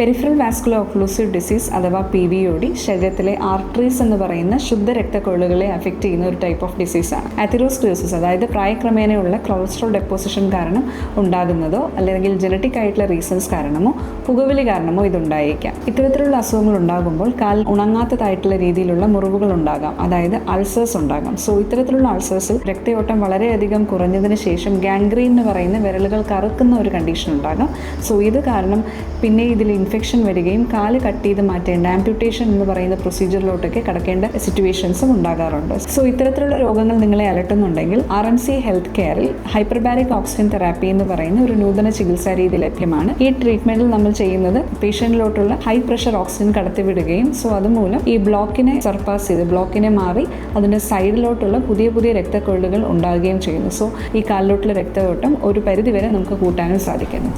Peripheral vascular occlusive disease അഥവാ PVOD ശരീരത്തിലെ arteries എന്ന് പറയുന്ന ശുദ്ധ രക്തക്കൊള്ളുകളെ അഫക്റ്റ് ചെയ്യുന്ന ഒരു ടൈപ്പ് ഓഫ് ഡിസീസാണ്. അതിറോസ്ക്ലിയോസിസ് അതായത് പ്രായക്രമേണയുള്ള കൊളസ്ട്രോൾ ഡെപ്പോസിഷൻ കാരണം ഉണ്ടാകുന്നതോ അല്ലെങ്കിൽ ജനറ്റിക് ആയിട്ടുള്ള റീസൺസ് കാരണമോ പുകവലി കാരണമോ ഇതുണ്ടായേക്കാം. ഇത്തരത്തിലുള്ള അസുഖങ്ങൾ ഉണ്ടാകുമ്പോൾ കാൽ ഉണങ്ങാത്തതായിട്ടുള്ള രീതിയിലുള്ള മുറിവുകൾ ഉണ്ടാകാം, അതായത് അൾസേഴ്സ് ഉണ്ടാകാം. സോ ഇത്തരത്തിലുള്ള അൾസേഴ്സിൽ രക്തയോട്ടം വളരെയധികം കുറഞ്ഞതിന് ശേഷം ഗാംഗ്രീൻ എന്ന് പറയുന്ന വിരലുകൾ കറുക്കുന്ന ഒരു കണ്ടീഷൻ ഉണ്ടാകാം. സോ ഇത് കാരണം പിന്നെ ഇതിൽ ഇൻഫെക്ഷൻ വരികയും കാല് കട്ട് ചെയ്ത് മാറ്റേണ്ട ആംപ്യൂട്ടേഷൻ എന്ന് പറയുന്ന പ്രൊസീജിയറിലോട്ടൊക്കെ കടക്കേണ്ട സിറ്റുവേഷൻസും ഉണ്ടാകാറുണ്ട്. സോ ഇത്തരത്തിലുള്ള രോഗങ്ങൾ നിങ്ങളെ അലട്ടുന്നുണ്ടെങ്കിൽ RMC ഹെൽത്ത് കെയറിൽ ഹൈപ്പർബാരിക് ഓക്സിജൻ തെറാപ്പി എന്ന് പറയുന്ന ഒരു നൂതന ചികിത്സാ രീതി ലഭ്യമാണ്. ഈ ട്രീറ്റ്മെന്റിൽ നമ്മൾ ചെയ്യുന്നത് പേഷ്യന്റിലോട്ടുള്ള ഹൈ പ്രഷർ ഓക്സിജൻ കടത്തിവിടുകയും അതുമൂലം ഈ ബ്ലോക്കിനെ സർപ്പാസ് ചെയ്ത് ബ്ലോക്കിനെ മാറി അതിൻ്റെ സൈഡിലോട്ടുള്ള പുതിയ പുതിയ രക്തക്കൊള്ളുകൾ ഉണ്ടാകുകയും ചെയ്യുന്നു. സോ ഈ കാലിലോട്ടുള്ള രക്തയോട്ടം ഒരു പരിധിവരെ നമുക്ക് കൂട്ടാനും സാധിക്കുന്നു.